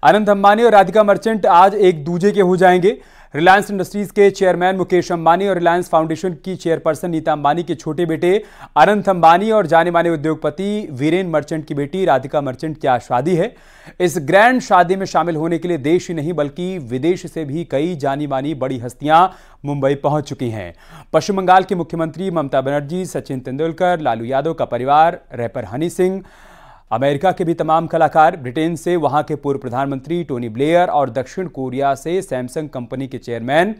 अनंत अंबानी और राधिका मर्चेंट आज एक दूजे के हो जाएंगे। रिलायंस इंडस्ट्रीज के चेयरमैन मुकेश अंबानी और रिलायंस फाउंडेशन की चेयरपर्सन नीता अंबानी के छोटे बेटे अनंत अंबानी और जाने माने उद्योगपति वीरेन मर्चेंट की बेटी राधिका मर्चेंट की आज शादी है। इस ग्रैंड शादी में शामिल होने के लिए देश ही नहीं बल्कि विदेश से भी कई जानी मानी बड़ी हस्तियां मुंबई पहुंच चुकी हैं। पश्चिम बंगाल की मुख्यमंत्री ममता बनर्जी, सचिन तेंदुलकर, लालू यादव का परिवार, रैपर हनी सिंह, अमेरिका के भी तमाम कलाकार, ब्रिटेन से वहां के पूर्व प्रधानमंत्री टोनी ब्लेयर और दक्षिण कोरिया से सैमसंग कंपनी के चेयरमैन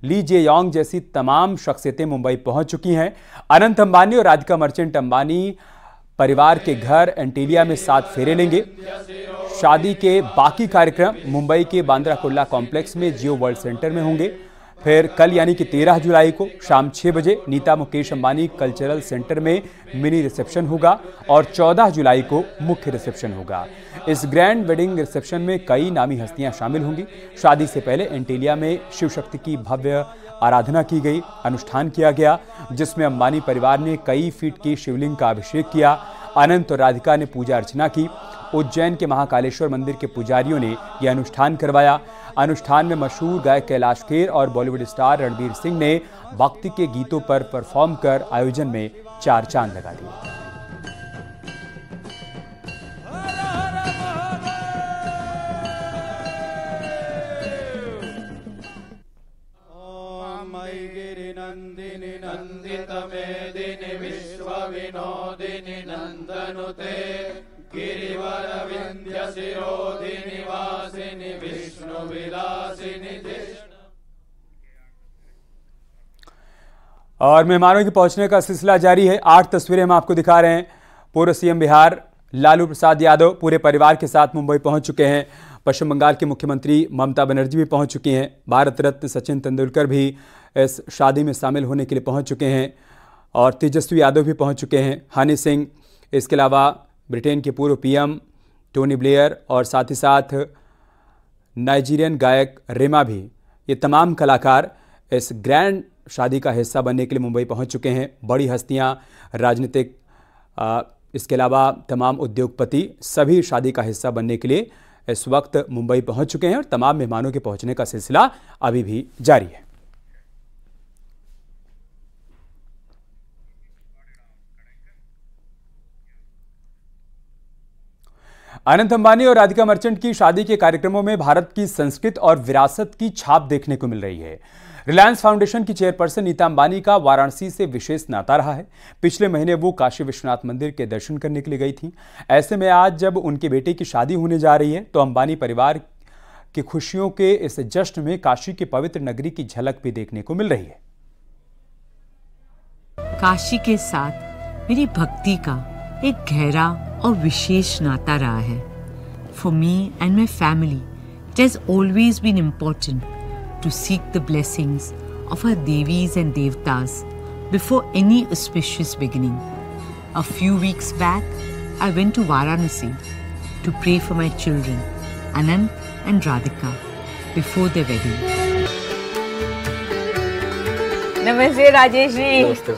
ली जे योंग जैसी तमाम शख्सियतें मुंबई पहुंच चुकी हैं। अनंत अंबानी और राधिका मर्चेंट अंबानी परिवार के घर एंटीलिया में 7 फेरे लेंगे। शादी के बाकी कार्यक्रम मुंबई के बांद्रा कुर्ला कॉम्प्लेक्स में जियो वर्ल्ड सेंटर में होंगे। फिर कल यानी कि 13 जुलाई को शाम 6 बजे नीता मुकेश अंबानी कल्चरल सेंटर में मिनी रिसेप्शन होगा और 14 जुलाई को मुख्य रिसेप्शन होगा। इस ग्रैंड वेडिंग रिसेप्शन में कई नामी हस्तियां शामिल होंगी। शादी से पहले एंटीलिया में शिव शक्ति की भव्य आराधना की गई, अनुष्ठान किया गया जिसमें अंबानी परिवार ने कई फीट की शिवलिंग का अभिषेक किया। अनंत और राधिका ने पूजा अर्चना की। उज्जैन के महाकालेश्वर मंदिर के पुजारियों ने यह अनुष्ठान करवाया। अनुष्ठान में मशहूर गायक कैलाश खेर और बॉलीवुड स्टार रणबीर सिंह ने भक्ति के गीतों पर परफॉर्म कर आयोजन में 4 चांद लगा दिए। और मेहमानों के पहुंचने का सिलसिला जारी है। 8 तस्वीरें हम आपको दिखा रहे हैं। पूर्व सीएम बिहार लालू प्रसाद यादव पूरे परिवार के साथ मुंबई पहुंच चुके हैं। पश्चिम बंगाल की मुख्यमंत्री ममता बनर्जी भी पहुंच चुकी हैं। भारत रत्न सचिन तेंदुलकर भी इस शादी में शामिल होने के लिए पहुंच चुके हैं और तेजस्वी यादव भी पहुंच चुके हैं, हनी सिंह, इसके अलावा ब्रिटेन के पूर्व पीएम टोनी ब्लेयर और साथ ही साथ नाइजीरियन गायक रेमा भी। ये तमाम कलाकार इस ग्रैंड शादी का हिस्सा बनने के लिए मुंबई पहुंच चुके हैं। बड़ी हस्तियां, राजनीतिक, इसके अलावा तमाम उद्योगपति सभी शादी का हिस्सा बनने के लिए इस वक्त मुंबई पहुंच चुके हैं और तमाम मेहमानों के पहुंचने का सिलसिला अभी भी जारी है। अनंत अंबानी और राधिका मर्चेंट की शादी के कार्यक्रमों में भारत की संस्कृति और विरासत की छाप देखने को मिल रही है। रिलायंस फाउंडेशन की चेयरपर्सन नीता अंबानी का वाराणसी से विशेष नाता रहा है। पिछले महीने वो काशी विश्वनाथ मंदिर के दर्शन करने के लिए गई थी। ऐसे में आज जब उनके बेटे की शादी होने जा रही है तो अंबानी परिवार की खुशियों के इस जश्न में काशी की पवित्र नगरी की झलक भी देखने को मिल रही है। काशी के साथ मेरी भक्ति का एक गहरा और विशेष नाता रहा है। For me and my family it has always been important to seek the blessings of our Devis and Devtas before any auspicious beginning. A few weeks back, I went to Varanasi to pray for my children, Anant and Radhika, before their wedding. नमस्ते राजेश जी। नमस्ते।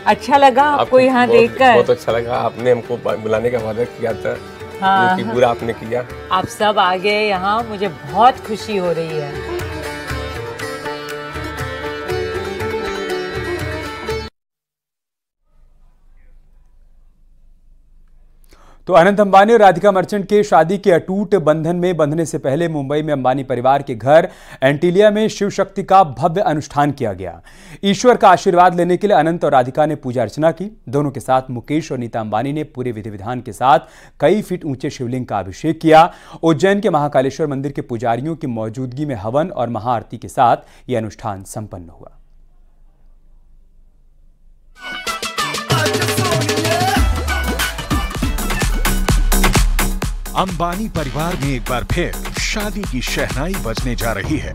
अच्छा लगा आपको यहाँ देखकर? बहुत अच्छा लगा। आपने हमको बुलाने का वादा किया था। हाँ, पूरा आपने किया। आप सब आ गए यहाँ, मुझे बहुत खुशी हो रही है। तो अनंत अंबानी और राधिका मर्चेंट के शादी के अटूट बंधन में बंधने से पहले मुंबई में अंबानी परिवार के घर एंटीलिया में शिव शक्ति का भव्य अनुष्ठान किया गया। ईश्वर का आशीर्वाद लेने के लिए अनंत और राधिका ने पूजा अर्चना की। दोनों के साथ मुकेश और नीता अंबानी ने पूरे विधि विधान के साथ कई फीट ऊंचे शिवलिंग का अभिषेक किया। उज्जैन के महाकालेश्वर मंदिर के पुजारियों की मौजूदगी में हवन और महाआरती के साथ यह अनुष्ठान संपन्न हुआ। अंबानी परिवार में एक बार फिर शादी की शहनाई बजने जा रही है।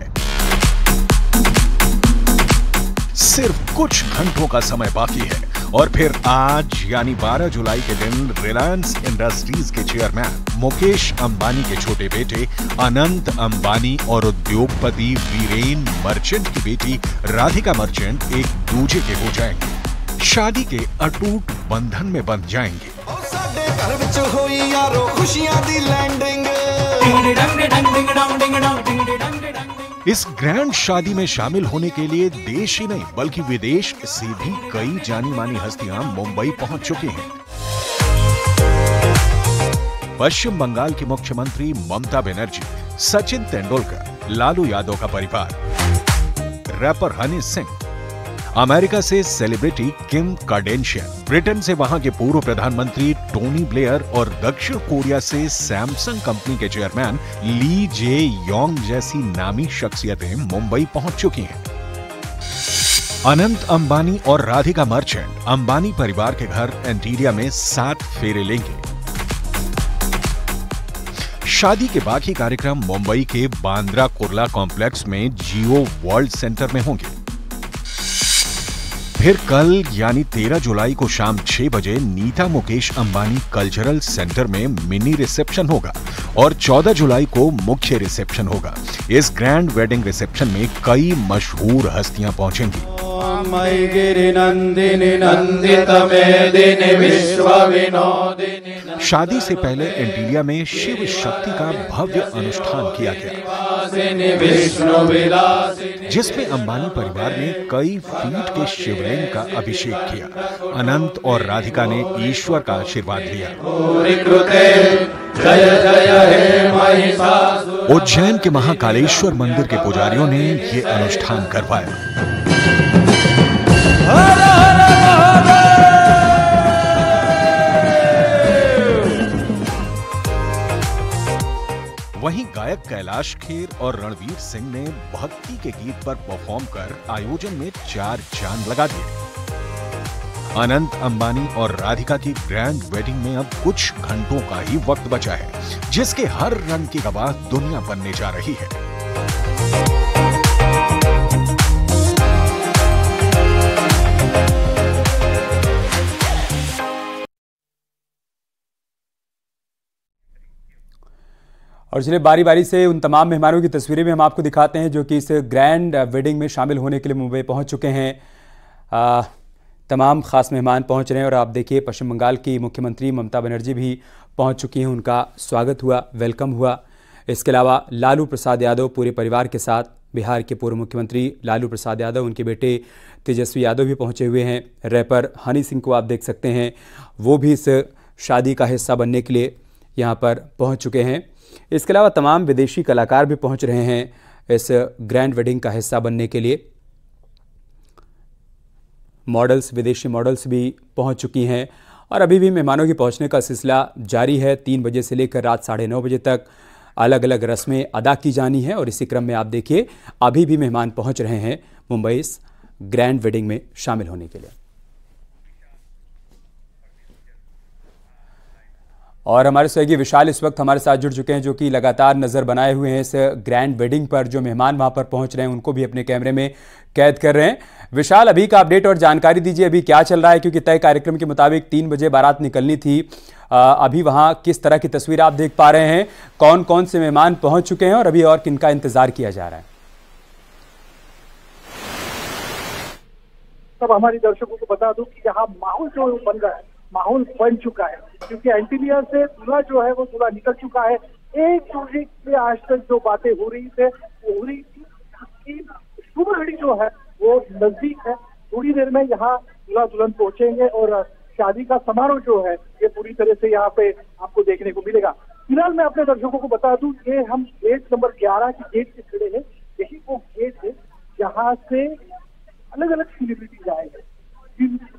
सिर्फ कुछ घंटों का समय बाकी है और फिर आज यानी 12 जुलाई के दिन रिलायंस इंडस्ट्रीज के चेयरमैन मुकेश अंबानी के छोटे बेटे अनंत अंबानी और उद्योगपति वीरेन मर्चेंट की बेटी राधिका मर्चेंट एक दूजे के हो जाएंगे। शादी के अटूट बंधन में बंध जाएंगे। घर विच होई यारो खुशियां दी लैंडिंग। इस ग्रैंड शादी में शामिल होने के लिए देश ही नहीं बल्कि विदेश से भी कई जानी मानी हस्तियां मुंबई पहुंच चुकी हैं। पश्चिम बंगाल की मुख्यमंत्री ममता बनर्जी, सचिन तेंदुलकर, लालू यादव का परिवार, रैपर हनी सिंह, अमेरिका से सेलिब्रिटी किम कार्डेशियन, ब्रिटेन से वहां के पूर्व प्रधानमंत्री टोनी ब्लेयर और दक्षिण कोरिया से सैमसंग कंपनी के चेयरमैन ली जे योंग जैसी नामी शख्सियतें मुंबई पहुंच चुकी हैं। अनंत अंबानी और राधिका मर्चेंट अंबानी परिवार के घर एंटीरिया में 7 फेरे लेंगे। शादी के बाकी कार्यक्रम मुंबई के बांद्रा कुर्ला कॉम्प्लेक्स में जियो वर्ल्ड सेंटर में होंगे। फिर कल यानी 13 जुलाई को शाम 6 बजे नीता मुकेश अंबानी कल्चरल सेंटर में मिनी रिसेप्शन होगा और 14 जुलाई को मुख्य रिसेप्शन होगा। इस ग्रैंड वेडिंग रिसेप्शन में कई मशहूर हस्तियां पहुंचेंगी। शादी से पहले एंटीलिया में शिव शक्ति का भव्य अनुष्ठान किया गया, जिसमें अंबानी परिवार ने कई फीट के शिवलिंग का अभिषेक किया। अनंत और राधिका ने ईश्वर का आशीर्वाद लिया। उज्जैन के महाकालेश्वर मंदिर के पुजारियों ने ये अनुष्ठान करवाया। वहीं गायक कैलाश खेर और रणवीर सिंह ने भक्ति के गीत पर परफॉर्म कर आयोजन में 4 चांद लगा दिए। अनंत अंबानी और राधिका की ग्रैंड वेडिंग में अब कुछ घंटों का ही वक्त बचा है, जिसके हर रंग की गवाह दुनिया बनने जा रही है। और चलिए बारी बारी से उन तमाम मेहमानों की तस्वीरें भी हम आपको दिखाते हैं जो कि इस ग्रैंड वेडिंग में शामिल होने के लिए मुंबई पहुंच चुके हैं। तमाम खास मेहमान पहुंच रहे हैं और आप देखिए पश्चिम बंगाल की मुख्यमंत्री ममता बनर्जी भी पहुंच चुकी हैं। उनका स्वागत हुआ, वेलकम हुआ। इसके अलावा लालू प्रसाद यादव पूरे परिवार के साथ, बिहार के पूर्व मुख्यमंत्री लालू प्रसाद यादव, उनके बेटे तेजस्वी यादव भी पहुँचे हुए हैं। रैपर हनी सिंह को आप देख सकते हैं, वो भी इस शादी का हिस्सा बनने के लिए यहाँ पर पहुँच चुके हैं। इसके अलावा तमाम विदेशी कलाकार भी पहुंच रहे हैं इस ग्रैंड वेडिंग का हिस्सा बनने के लिए। मॉडल्स, विदेशी मॉडल्स भी पहुंच चुकी हैं और अभी भी मेहमानों के पहुंचने का सिलसिला जारी है। 3 बजे से लेकर रात 9:30 बजे तक अलग अलग रस्में अदा की जानी है और इसी क्रम में आप देखिए अभी भी मेहमान पहुंच रहे हैं मुंबई इस ग्रैंड वेडिंग में शामिल होने के लिए। और हमारे सहयोगी विशाल इस वक्त हमारे साथ जुड़ चुके हैं, जो कि लगातार नज़र बनाए हुए हैं इस ग्रैंड वेडिंग पर। जो मेहमान वहां पर पहुंच रहे हैं उनको भी अपने कैमरे में कैद कर रहे हैं। विशाल, अभी का अपडेट और जानकारी दीजिए, अभी क्या चल रहा है, क्योंकि तय कार्यक्रम के मुताबिक 3 बजे बारात निकलनी थी। अभी वहां किस तरह की तस्वीर आप देख पा रहे हैं, कौन कौन से मेहमान पहुंच चुके हैं और अभी और किनका इंतजार किया जा रहा है? सब हमारे दर्शकों को बता दूं कि यहाँ माहौल जो बन रहा है, माहौल बन चुका है, क्योंकि एंटीलिया से दूल्हा जो है वो दूल्हा निकल चुका है। एक दूसरे से आज तक जो बातें हो रही थे वो हो रही थी, उसकी शुभ घड़ी जो है वो नजदीक है। थोड़ी देर में यहाँ दूल्हा दुल्हन पहुंचेंगे और शादी का समारोह जो है ये पूरी तरह से यहाँ पे आपको देखने को मिलेगा। फिलहाल मैं अपने दर्शकों को बता दूं, ये हम गेट नंबर 11 के गेट से खड़े हैं। यही वो गेट है जहाँ से अलग अलग सेलिब्रिटीज आएंगे,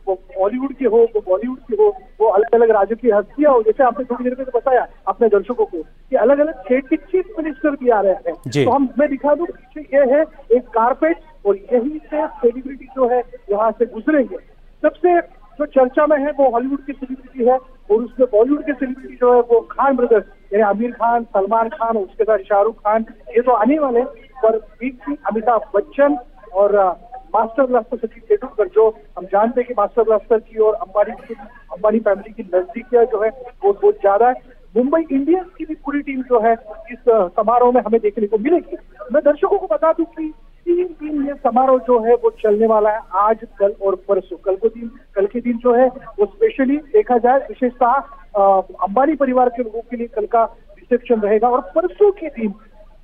वो बॉलीवुड के हो, वो बॉलीवुड के हो, वो अलग अलग राज्यों की हस्तियां हो। जैसे आपने थोड़ी देर में तो बताया अपने दर्शकों को कि अलग अलग स्टेट के चीफ मिनिस्टर भी आ रहे हैं। तो हम मैं दिखा दूं, पीछे ये है एक कारपेट और यही से सेलिब्रिटी जो है यहाँ से गुजरेंगे। सबसे जो चर्चा में है वो हॉलीवुड की सेलिब्रिटी है और उसमें बॉलीवुड के सेलिब्रिटी जो है वो खान ब्रदर्स, यानी आमिर खान, सलमान खान और उसके साथ शाहरुख खान, ये तो आने वाले। पर बीच में अमिताभ बच्चन और मास्टर ब्लास्टर सचिन तेंदुलकर, जो हम जानते हैं कि मास्टर ब्लास्टर की और अंबानी फैमिली की नजदीकियां जो है वो बहुत ज्यादा है। मुंबई इंडियंस की भी पूरी टीम जो है इस समारोह में हमें देखने को मिलेगी। मैं दर्शकों को बता दूं कि 3 दिन ये समारोह जो है वो चलने वाला है, आज, कल और परसों। कल के दिन जो है वो स्पेशली देखा जाए, विशेषतः अंबानी परिवार के लोगों के लिए कल का रिसेप्शन रहेगा और परसों के दिन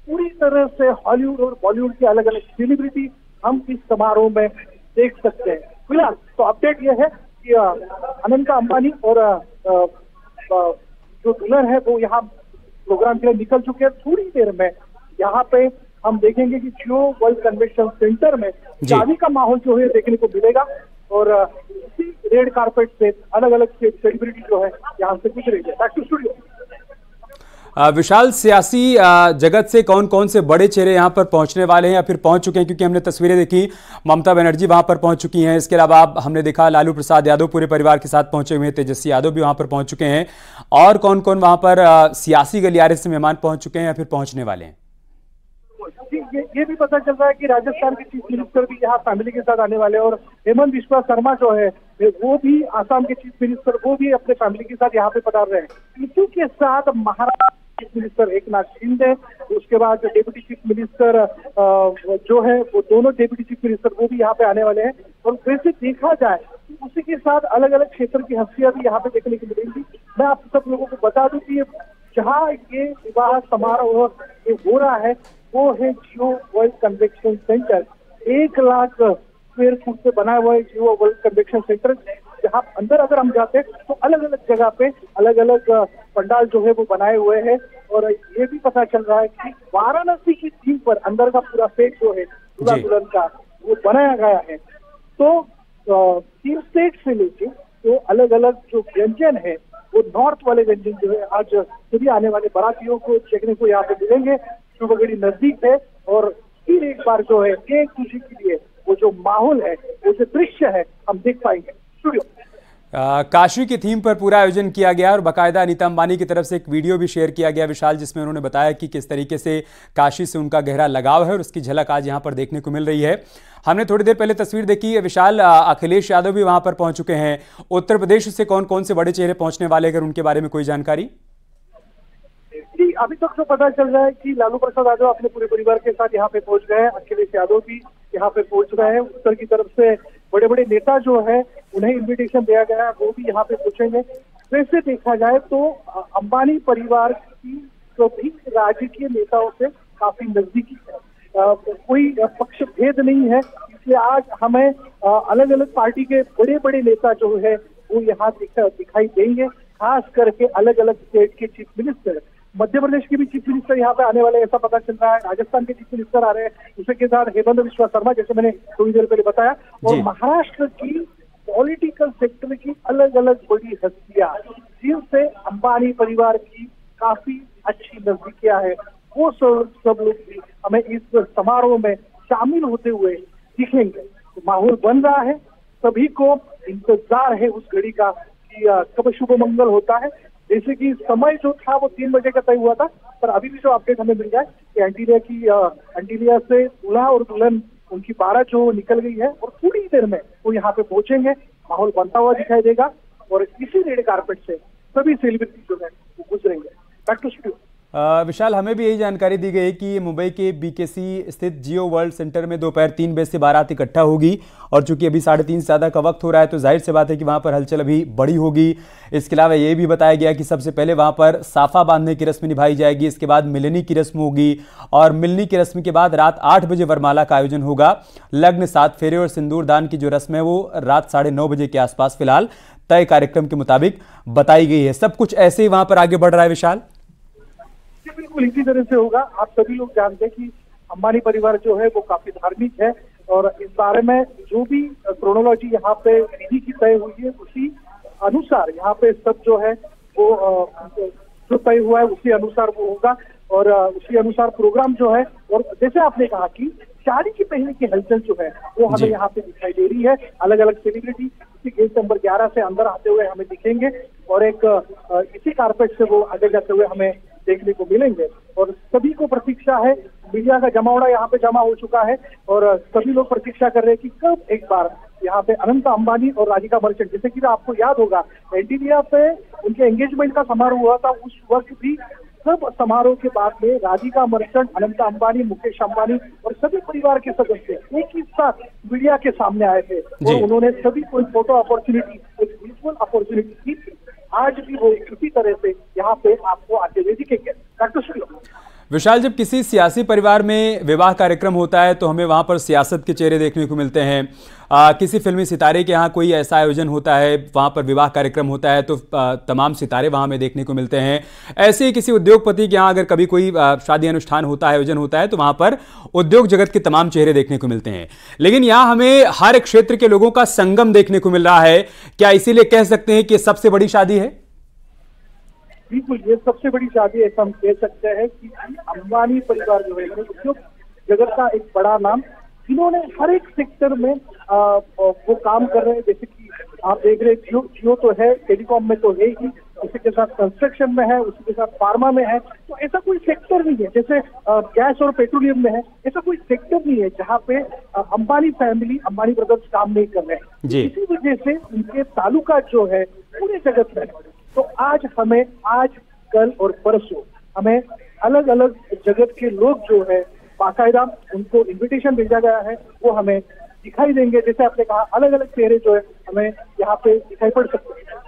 पूरी तरह से हॉलीवुड और बॉलीवुड के अलग अलग सेलिब्रिटी हम इस समारोह में देख सकते हैं। फिलहाल तो अपडेट यह है कि अनंता अंबानी और जो दुल्हन है वो यहाँ प्रोग्राम के लिए निकल चुके हैं। थोड़ी देर में यहाँ पे हम देखेंगे कि जियो वर्ल्ड कन्वेंशन सेंटर में शादी का माहौल जो है देखने को मिलेगा और इसी रेड कारपेट से अलग अलग सेलिब्रिटी जो है यहाँ से गुजरेंगे। Back to studio. विशाल, सियासी जगत से कौन कौन से बड़े चेहरे यहां पर पहुंचने वाले हैं या फिर पहुंच चुके हैं? क्योंकि हमने तस्वीरें देखी, ममता बनर्जी वहां पर पहुंच चुकी हैं, इसके अलावा हमने देखा लालू प्रसाद यादव पूरे परिवार के साथ पहुंचे हुए हैं, तेजस्वी यादव भी वहां पर पहुंच चुके हैं, और कौन कौन वहां पर सियासी गलियारे से मेहमान पहुंच चुके हैं या फिर पहुंचने वाले हैं? ये भी पता चल रहा है कि राजस्थान के चीफ मिनिस्टर भी यहाँ फैमिली के साथ आने वाले हैं और हेमंत बिस्वा शर्मा जो है वो भी आसाम के चीफ मिनिस्टर, वो भी अपने फैमिली के साथ यहाँ पे पधार रहे हैं। इसी के साथ महाराष्ट्र चीफ मिनिस्टर एकनाथ शिंदे, उसके बाद डेप्यूटी चीफ मिनिस्टर जो है वो दोनों डेप्यूटी चीफ मिनिस्टर वो भी यहाँ पे आने वाले हैं। और वैसे देखा जाए उसी के साथ अलग अलग क्षेत्र की हस्तियां भी यहाँ पे देखने को मिलेंगी। मैं आप सब लोगों को बता दूं कि जहाँ ये विवाह समारोह हो रहा है वो है Jio world convention centre. 1 lakh square foot से बना हुआ है जियो वर्ल्ड कन्वेंशन सेंटर, जहाँ अंदर अगर हम जाते हैं तो अलग अलग जगह पे अलग अलग पंडाल जो है वो बनाए हुए हैं। और ये भी पता चल रहा है कि वाराणसी की थीम पर अंदर का पूरा सेट जो है दूल्हा दुल्हन का वो बनाया गया है। तो 3 स्टेट से लेके तो अलग अलग जो व्यंजन है वो नॉर्थ वाले व्यंजन जो है आज सभी आने वाले बारातियों को देखने को यहाँ पे मिलेंगे। शुभगढ़ी नजदीक है और फिर एक बार जो है एक खुशी के लिए वो जो माहौल है, वो जो दृश्य है हम देख पाएंगे। स्टूडियो। काशी की थीम पर पूरा आयोजन किया गया और बाकायदा अनीता अंबानी की तरफ से एक वीडियो भी शेयर किया गया विशाल, जिसमें उन्होंने बताया कि किस तरीके से काशी से उनका गहरा लगाव है और उसकी झलक आज यहां पर देखने को मिल रही है। हमने थोड़ी देर पहले तस्वीर देखी विशाल, अखिलेश यादव भी वहां पर पहुंच चुके हैं। उत्तर प्रदेश से कौन कौन से बड़े चेहरे पहुंचने वाले, अगर उनके बारे में कोई जानकारी? जी, अभी तक तो पता चल रहा है कि लालू प्रसाद यादव अपने पूरे परिवार के साथ यहाँ पे पहुंच गए हैं। अखिलेश यादव भी यहाँ पे पहुंच रहे हैं। उत्तर की तरफ से बड़े बड़े नेता जो है उन्हें इन्विटेशन दिया गया है, वो भी यहाँ पे पहुंचेंगे। वैसे देखा जाए तो अंबानी परिवार की सभी राजकीय नेताओं से काफी नजदीकी है, कोई पक्ष भेद नहीं है। इसलिए आज हमें अलग अलग पार्टी के बड़े बड़े नेता जो है वो यहाँ दिखाई देंगे, खास करके अलग अलग स्टेट के चीफ मिनिस्टर। मध्य प्रदेश के भी चीफ मिनिस्टर यहाँ पे आने वाले ऐसा पता चल रहा है। राजस्थान के चीफ मिनिस्टर आ रहे हैं, उसी के साथ हेमंत बिस्वा शर्मा, जैसे मैंने थोड़ी देर पहले बताया। और महाराष्ट्र की पॉलिटिकल सेक्टर की अलग अलग बड़ी हस्तियां जिनसे अंबानी परिवार की काफी अच्छी नजदीकियां है, वो सब लोग भी हमें इस समारोह में शामिल होते हुए दिखेंगे। तो माहौल बन रहा है, सभी को इंतजार है उस घड़ी का कि कब शुभ मंगल होता है। जैसे कि समय जो था वो 3 बजे का तय हुआ था, पर अभी भी जो अपडेट हमें मिल जाए कि एंटीलिया से दूल्हा और दुल्हन उनकी बारात जो निकल गई है और थोड़ी देर में वो यहाँ पे पहुंचेंगे। माहौल बनता हुआ दिखाई देगा और इसी रेड कारपेट से सभी सेलिब्रिटी जो है वो गुजरेंगे। Back to studio. विशाल, हमें भी यही जानकारी दी गई कि मुंबई के बीकेसी स्थित जियो वर्ल्ड सेंटर में दोपहर 3 बजे से बारात इकट्ठा होगी और चूंकि अभी 3:30 से ज़्यादा का वक्त हो रहा है तो जाहिर सी बात है कि वहां पर हलचल अभी बड़ी होगी। इसके अलावा ये भी बताया गया कि सबसे पहले वहां पर साफा बांधने की रस्म निभाई जाएगी, इसके बाद मिलनी की रस्म होगी और मिलनी की रस्म के बाद रात 8 बजे वरमाला का आयोजन होगा। लग्न, 7 फेरे और सिंदूर दान की जो रस्म है वो रात 9:30 बजे के आसपास फिलहाल तय कार्यक्रम के मुताबिक बताई गई है। सब कुछ ऐसे ही वहां पर आगे बढ़ रहा है विशाल? बिल्कुल इसी तरह से होगा। आप सभी लोग जानते हैं कि अंबानी परिवार जो है वो काफी धार्मिक है और इस बारे में जो भी क्रोनोलॉजी यहाँ पे विधि की तय हुई है उसी अनुसार यहाँ पे सब जो है वो जो तय हुआ है उसी अनुसार वो होगा और उसी अनुसार प्रोग्राम जो है। और जैसे आपने कहा कि शादी की पहले की हलचल जो है वो हमें यहाँ पे दिखाई दे रही है। अलग अलग सेलिब्रिटी इसी गेट नंबर 11 से अंदर आते हुए हमें दिखेंगे और एक इसी कारपेट से वो आगे जाते हुए हमें देखने को मिलेंगे। और सभी को प्रतीक्षा है, मीडिया का जमावड़ा यहाँ पे जमा हो चुका है और सभी लोग प्रतीक्षा कर रहे हैं कि कब एक बार यहाँ पे अनंता अंबानी और राधिका मर्चेंट, जैसे कि आपको याद होगा एंटीलिया पे उनके एंगेजमेंट का समारोह हुआ था, उस वक्त भी सब समारोह के बाद में राधिका मर्चेंट, अनंता अंबानी, मुकेश अंबानी और सभी परिवार के सदस्य एक ही साथ मीडिया के सामने आए थे और उन्होंने सभी को फोटो अपॉर्चुनिटी, एक विजुअल अपॉर्चुनिटी दी थी। आज भी वो इसी तरह से यहाँ पे आपको आते हुए दिखेंगे। विशाल, जब किसी सियासी परिवार में विवाह कार्यक्रम होता है तो हमें वहां पर सियासत के चेहरे देखने को मिलते हैं। किसी फिल्मी सितारे के यहाँ कोई ऐसा आयोजन होता है, वहां पर विवाह कार्यक्रम होता है तो तमाम सितारे वहां में देखने को मिलते हैं। ऐसे ही किसी उद्योगपति के यहाँ अगर कभी कोई शादी अनुष्ठान होता है, आयोजन होता है, तो वहां पर उद्योग जगत के तमाम चेहरे देखने को मिलते हैं। लेकिन यहाँ हमें हर एक क्षेत्र के लोगों का संगम देखने को मिल रहा है। क्या इसीलिए कह सकते हैं कि सबसे बड़ी शादी है? बिल्कुल, ये सबसे बड़ी शादी ऐसा हम कह सकते हैं कि अंबानी परिवार जो है उद्योग जगत का एक बड़ा नाम, जिन्होंने हर एक सेक्टर में वो काम कर रहे हैं। जैसे कि आप देख रहे हैं जियो तो है, टेलीकॉम में तो है ही, उसी के साथ कंस्ट्रक्शन में है, उसी के साथ फार्मा में है। तो ऐसा कोई सेक्टर नहीं है, जैसे गैस और पेट्रोलियम में है, ऐसा कोई सेक्टर नहीं है जहाँ पे अंबानी फैमिली, अंबानी ब्रदर्स काम नहीं कर रहे हैं। इसी वजह से उनके तालुका जो है पूरे जगत में। तो आज हमें, आज कल और परसों हमें अलग अलग जगत के लोग जो है बाकायदा उनको इन्विटेशन भेजा गया है, वो हमें दिखाई देंगे। जैसे आपने कहा, अलग अलग चेहरे जो है हमें यहाँ पे दिखाई पड़ सकते हैं।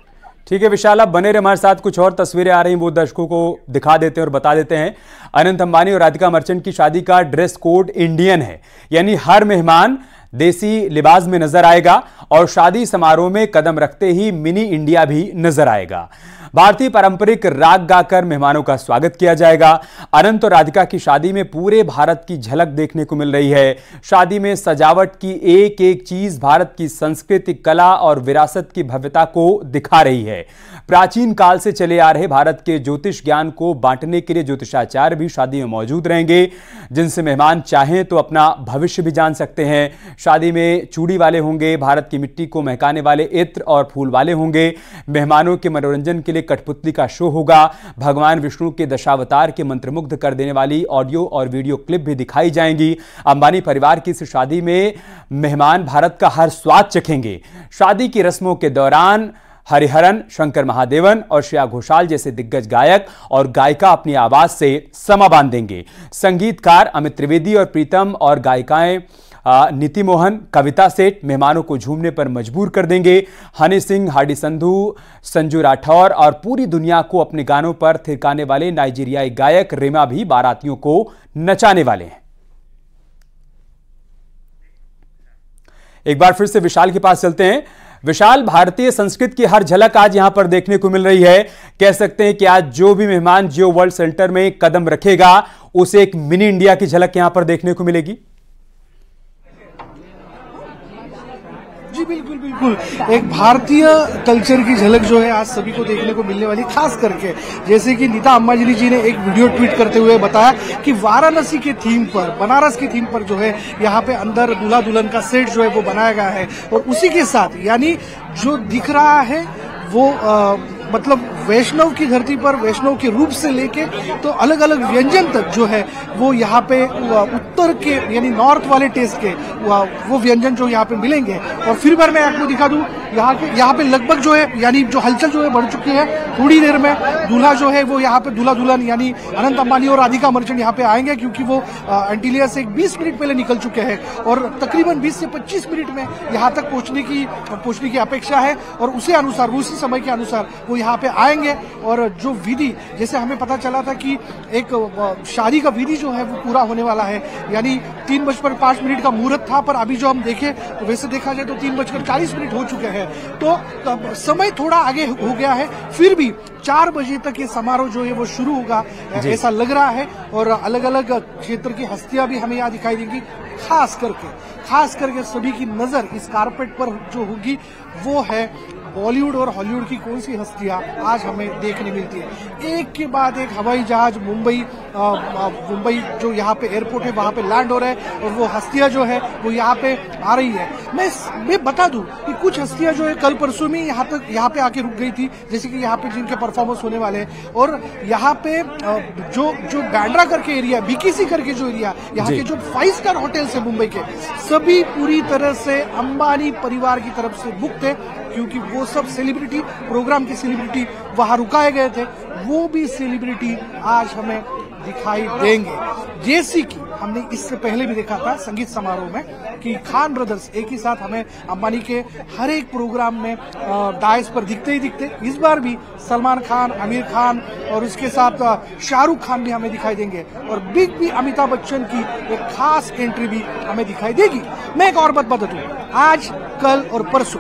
ठीक है विशाल, आप बने रहे हमारे साथ। कुछ और तस्वीरें आ रही हैं, वो दर्शकों को दिखा देते हैं और बता देते हैं। अनंत अंबानी और राधिका मर्चेंट की शादी का ड्रेस कोड इंडियन है, यानी हर मेहमान देसी लिबास में नजर आएगा और शादी समारोह में कदम रखते ही मिनी इंडिया भी नजर आएगा। भारतीय पारंपरिक राग गाकर मेहमानों का स्वागत किया जाएगा। अनंत और राधिका की शादी में पूरे भारत की झलक देखने को मिल रही है। शादी में सजावट की एक एक चीज भारत की संस्कृति, कला और विरासत की भव्यता को दिखा रही है। प्राचीन काल से चले आ रहे भारत के ज्योतिष ज्ञान को बांटने के लिए ज्योतिषाचार्य भी शादी में मौजूद रहेंगे, जिनसे मेहमान चाहें तो अपना भविष्य भी जान सकते हैं। शादी में चूड़ी वाले होंगे, भारत की मिट्टी को महकाने वाले इत्र और फूल वाले होंगे। मेहमानों के मनोरंजन के लिए कठपुतली का शो होगा। भगवान विष्णु के दशावतार के मंत्रमुग्ध कर देने वाली ऑडियो और वीडियो क्लिप भी दिखाई जाएंगी। अंबानी परिवार की इस शादी में मेहमान भारत का हर स्वाद चखेंगे। शादी की रस्मों के दौरान हरिहरन, शंकर महादेवन और श्रेया घोषाल जैसे दिग्गज गायक और गायिका अपनी आवाज से समा बांध देंगे। संगीतकार अमित त्रिवेदी और प्रीतम और गायिकाएं नीति मोहन, कविता सेठ मेहमानों को झूमने पर मजबूर कर देंगे। हनी सिंह, हार्डी संधू, संजू राठौर और पूरी दुनिया को अपने गानों पर थिरकाने वाले नाइजीरियाई गायक रेमा भी बारातियों को नचाने वाले हैं। एक बार फिर से विशाल के पास चलते हैं। विशाल, भारतीय संस्कृति की हर झलक आज यहां पर देखने को मिल रही है। कह सकते हैं कि आज जो भी मेहमान जियो वर्ल्ड सेंटर में कदम रखेगा उसे एक मिनी इंडिया की झलक यहां पर देखने को मिलेगी। जी बिल्कुल बिल्कुल, एक भारतीय कल्चर की झलक जो है आज सभी को देखने को मिलने वाली। खास करके जैसे कि नीता अंबानी जी ने एक वीडियो ट्वीट करते हुए बताया कि वाराणसी के थीम पर, बनारस के थीम पर जो है यहाँ पे अंदर दूल्हा दुल्हन का सेट जो है वो बनाया गया है। और उसी के साथ यानी जो दिख रहा है वो मतलब वैष्णव की धरती पर वैष्णव के रूप से लेके तो अलग अलग व्यंजन तक जो है वो यहाँ पे उत्तर के यानी नॉर्थ वाले टेस्ट के वो व्यंजन जो यहाँ पे मिलेंगे। और फिर बार मैं आपको दिखा दूं, यहाँ पे लगभग जो है यानी जो हलचल जो है बढ़ चुकी है। थोड़ी देर में दूल्हा जो है वो यहाँ पे दूल्हा दुल्हन यानी अनंत अंबानी और राधिका मर्चेंट यहाँ पे आएंगे, क्योंकि वो एंटीलिया से 20 मिनट पहले निकल चुके हैं और तकरीबन 20 से 25 मिनट में यहाँ तक पहुंचने की अपेक्षा है। और उसी अनुसार, उसी समय के अनुसार वो यहाँ पे आएंगे। और जो विधि, जैसे हमें पता चला था कि एक शादी का विधि जो है वो पूरा होने वाला है, यानी 3:05 का मुहूर्त था, पर अभी जो हम देखें तो वैसे देखा जाए तो 3:40 हो चुके हैं। तो समय थोड़ा आगे हो गया है, फिर भी 4 बजे तक ये समारोह जो है वो शुरू होगा ऐसा लग रहा है। और अलग अलग क्षेत्र की हस्तियां भी हमें यहाँ दिखाई देंगी। खास करके सभी की नजर इस कारपेट पर जो होगी वो है बॉलीवुड और हॉलीवुड की कौन सी हस्तियां आज हमें देखने मिलती है। एक के बाद एक हवाई जहाज मुंबई जो यहाँ पे एयरपोर्ट है वहां पे लैंड हो रहा है और वो हस्तियां जो है वो यहाँ पे आ रही है। मैं बता दूं कि कुछ हस्तियां जो है कल परसों में यहाँ पे आके रुक गई थी, जैसे कि यहाँ पे जिनके परफॉर्मेंस होने वाले हैं। और यहाँ पे जो बैंड्रा करके एरिया, बीकेसी करके जो एरिया, यहाँ के जो 5 स्टार होटल्स है मुंबई के, सभी पूरी तरह से अंबानी परिवार की तरफ से बुक थे, क्योंकि वो सब सेलिब्रिटी, प्रोग्राम के सेलिब्रिटी वहां रुकाए गए थे। वो भी सेलिब्रिटी आज हमें दिखाई देंगे। जैसे कि हमने इससे पहले भी देखा था संगीत समारोह में कि खान ब्रदर्स एक ही साथ हमें अंबानी के हर एक प्रोग्राम में डायस पर दिखते ही दिखते। इस बार भी सलमान खान, आमिर खान और उसके साथ शाहरुख खान भी हमें दिखाई देंगे और बिग बी अमिताभ बच्चन की एक खास एंट्री भी हमें दिखाई देगी। मैं एक और बात बता दूं, आज, कल और परसों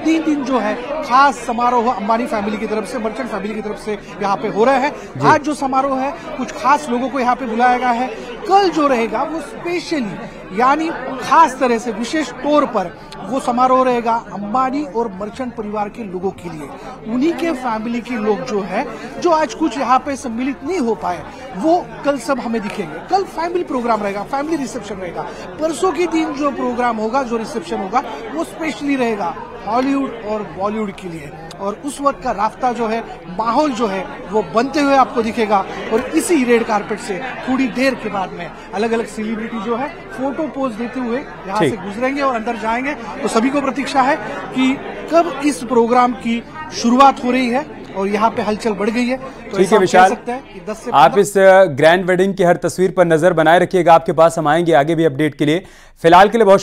3 दिन जो है खास समारोह अंबानी फैमिली की तरफ से, मर्चेंट फैमिली की तरफ से यहाँ पे हो रहा है। आज जो समारोह है कुछ खास लोगों को यहाँ पे बुलाया गया है। कल जो रहेगा वो स्पेशली यानी खास तरह से विशेष तौर पर वो समारोह रहेगा अंबानी और मर्चेंट परिवार के लोगों के लिए। उन्हीं के फैमिली के लोग जो है, जो आज कुछ यहाँ पे सम्मिलित नहीं हो पाए, वो कल सब हमें दिखेंगे। कल फैमिली प्रोग्राम रहेगा, फैमिली रिसेप्शन रहेगा। परसों के दिन जो प्रोग्राम होगा, जो रिसेप्शन होगा, वो स्पेशली रहेगा हॉलीवुड और बॉलीवुड के लिए। और उस वक्त का राफ्ता जो है, माहौल जो है, वो बनते हुए आपको दिखेगा। और इसी रेड कारपेट से थोड़ी देर के बाद में अलग अलग सेलिब्रिटी जो है फोटो पोज देते हुए यहाँ से गुजरेंगे और अंदर जाएंगे। तो सभी को प्रतीक्षा है कि कब इस प्रोग्राम की शुरुआत हो रही है और यहाँ पे हलचल बढ़ गई है। तो ठीक है विशाल, आप इस ग्रैंड वेडिंग की हर तस्वीर पर नजर बनाए रखिएगा। आपके पास हम आएंगे आगे भी अपडेट के लिए। फिलहाल के लिए बहुत